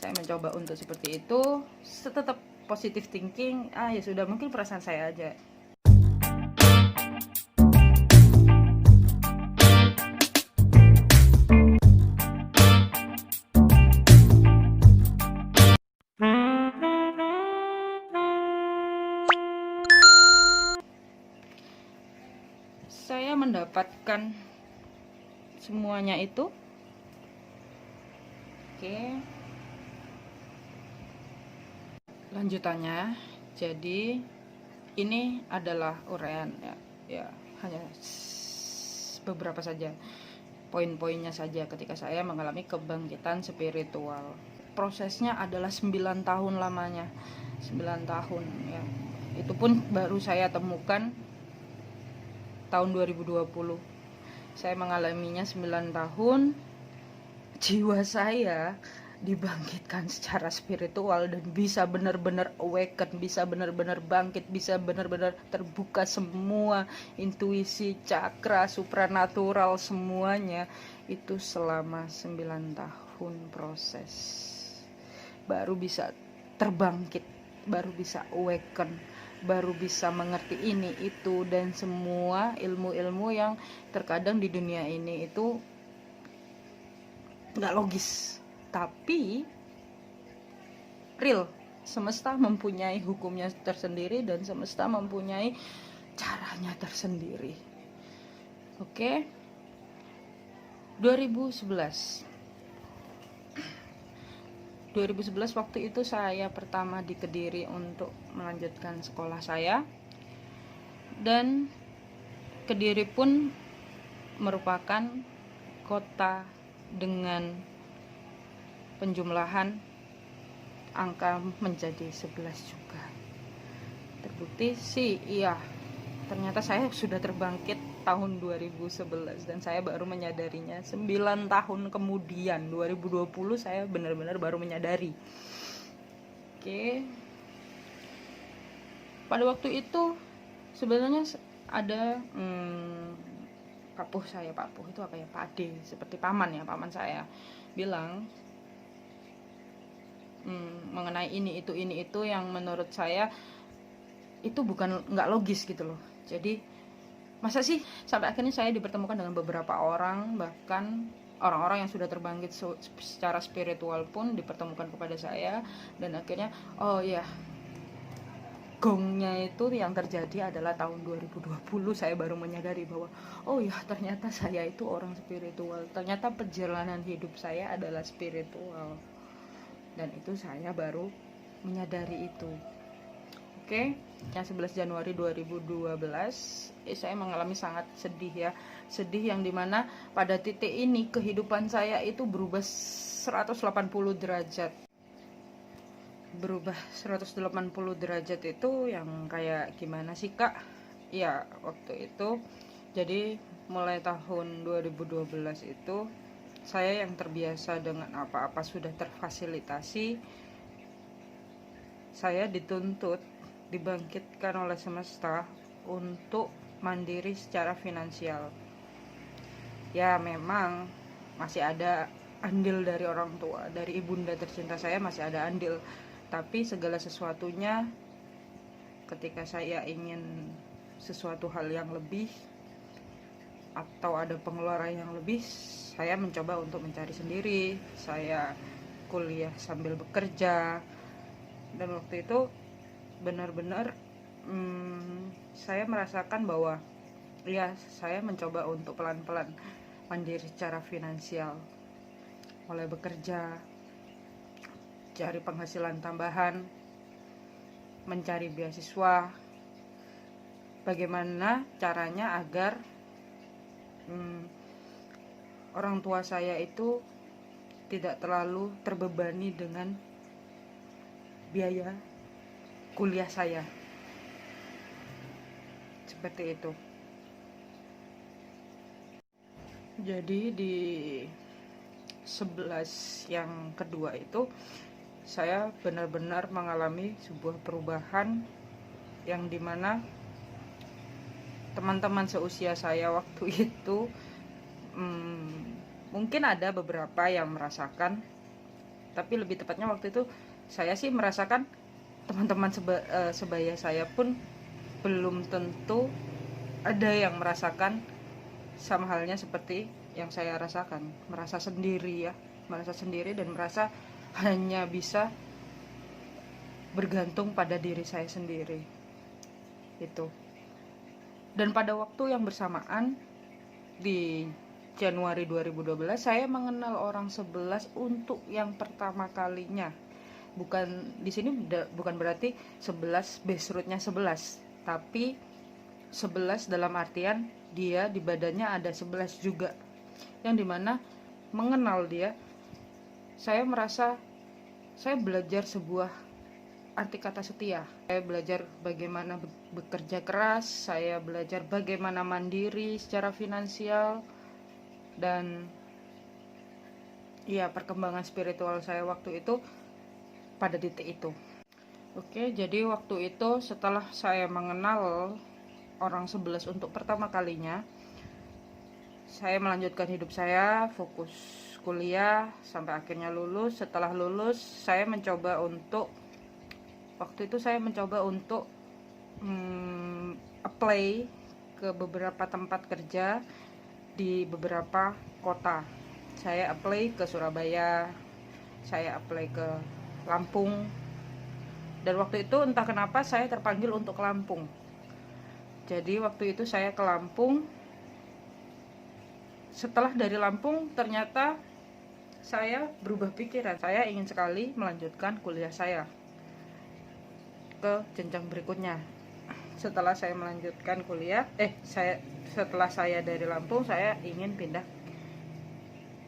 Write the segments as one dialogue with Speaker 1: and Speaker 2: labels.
Speaker 1: Saya mencoba untuk seperti itu, tetap positive thinking. Ya sudah, mungkin perasaan saya aja. Saya mendapatkan semuanya itu. Oke, lanjutannya. Jadi ini adalah uraian ya hanya beberapa saja poin-poinnya saja ketika saya mengalami kebangkitan spiritual. Prosesnya adalah 9 tahun lamanya. 9 tahun ya. Itu pun baru saya temukan tahun 2020. Saya mengalaminya 9 tahun. Jiwa saya dibangkitkan secara spiritual dan bisa benar-benar awaken, bisa benar-benar bangkit, bisa benar-benar terbuka semua intuisi, cakra, supranatural, semuanya itu selama 9 tahun proses. Baru bisa terbangkit, baru bisa awaken, baru bisa mengerti ini itu dan semua ilmu-ilmu yang terkadang di dunia ini itu nggak logis, tapi real. Semesta mempunyai hukumnya tersendiri dan semesta mempunyai caranya tersendiri. Oke. 2011 waktu itu saya pertama di Kediri untuk melanjutkan sekolah saya, dan Kediri pun merupakan kota dengan penjumlahan angka menjadi 11 juga. Terbukti sih iya, ternyata saya sudah terbangkit tahun 2011 dan saya baru menyadarinya 9 tahun kemudian, 2020 saya benar-benar baru menyadari. Oke. Pada waktu itu sebenarnya ada papuh itu apa ya, Pak Ade, seperti paman saya bilang mengenai ini itu yang menurut saya itu bukan nggak logis gitu loh. Jadi masa sih, sampai akhirnya saya dipertemukan dengan beberapa orang, bahkan orang-orang yang sudah terbangkit secara spiritual pun dipertemukan kepada saya, dan akhirnya oh ya, gongnya itu yang terjadi adalah tahun 2020. Saya baru menyadari bahwa oh ya, ternyata saya itu orang spiritual, ternyata perjalanan hidup saya adalah spiritual, dan itu saya baru menyadari itu. Oke, yang 11 Januari 2012 saya mengalami sangat sedih ya. Sedih yang dimana pada titik ini kehidupan saya itu berubah 180 derajat. Berubah 180 derajat itu yang kayak gimana sih Kak? Ya, waktu itu jadi mulai tahun 2012 itu saya yang terbiasa dengan apa-apa sudah terfasilitasi, saya dituntut, dibangkitkan oleh semesta untuk mandiri secara finansial. Ya memang masih ada andil dari orang tua, dari ibunda tercinta saya masih ada andil, tapi segala sesuatunya ketika saya ingin sesuatu hal yang lebih atau ada pengeluaran yang lebih, saya mencoba untuk mencari sendiri. Saya kuliah sambil bekerja, dan waktu itu benar-benar saya merasakan bahwa ya, saya mencoba untuk pelan-pelan mandiri secara finansial, mulai bekerja, cari penghasilan tambahan, mencari beasiswa, bagaimana caranya agar orang tua saya itu tidak terlalu terbebani dengan biaya kuliah saya. Seperti itu. Jadi di 11 yang kedua itu saya benar-benar mengalami sebuah perubahan yang dimana teman-teman seusia saya waktu itu mungkin ada beberapa yang merasakan Tapi lebih tepatnya waktu itu saya sih merasakan teman-teman sebaya saya pun belum tentu ada yang merasakan sama halnya seperti yang saya rasakan. Merasa sendiri ya, merasa sendiri dan merasa hanya bisa bergantung pada diri saya sendiri itu. Dan pada waktu yang bersamaan di Januari 2012 saya mengenal orang 11 untuk yang pertama kalinya. Bukan di sini bukan berarti 11 base rootnya 11, tapi 11 dalam artian dia di badannya ada 11 juga. Yang dimana mengenal dia, saya merasa saya belajar sebuah arti kata setia. Saya belajar bagaimana bekerja keras, saya belajar bagaimana mandiri secara finansial, dan ya perkembangan spiritual saya waktu itu pada titik itu. Oke, jadi waktu itu setelah saya mengenal orang 11 untuk pertama kalinya, saya melanjutkan hidup saya, fokus kuliah sampai akhirnya lulus. Setelah lulus, saya mencoba untuk apply ke beberapa tempat kerja di beberapa kota. Saya apply ke Surabaya, saya apply ke Lampung, dan waktu itu entah kenapa saya terpanggil untuk ke Lampung. Jadi waktu itu saya ke Lampung. Setelah dari Lampung ternyata saya berubah pikiran. Saya ingin sekali melanjutkan kuliah saya ke jenjang berikutnya. Setelah saya melanjutkan kuliah, setelah saya dari Lampung, saya ingin pindah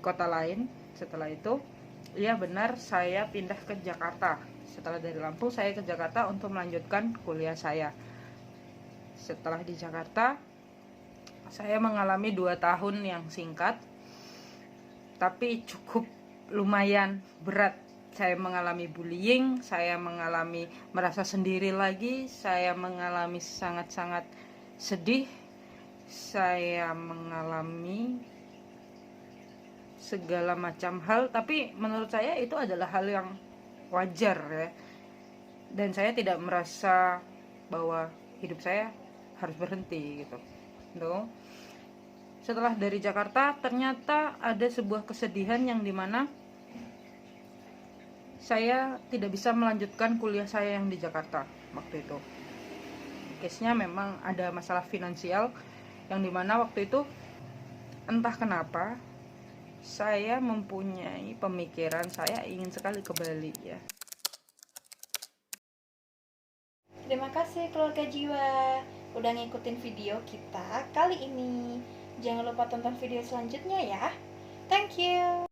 Speaker 1: kota lain. Setelah itu, ya benar, saya pindah ke Jakarta. Setelah dari Lampung, saya ke Jakarta untuk melanjutkan kuliah saya. Setelah di Jakarta, saya mengalami 2 tahun yang singkat, tapi cukup lumayan berat. Saya mengalami bullying, saya mengalami merasa sendiri lagi, saya mengalami sangat-sangat sedih, saya mengalami segala macam hal, tapi menurut saya itu adalah hal yang wajar ya. Dan saya tidak merasa bahwa hidup saya harus berhenti gitu. No. Setelah dari Jakarta, ternyata ada sebuah kesedihan yang dimana saya tidak bisa melanjutkan kuliah saya yang di Jakarta waktu itu. Case-nya memang ada masalah finansial, yang dimana waktu itu entah kenapa saya mempunyai pemikiran saya ingin sekali ke Bali ya.
Speaker 2: Terima kasih keluarga jiwa udah ngikutin video kita kali ini. Jangan lupa tonton video selanjutnya ya. Thank you.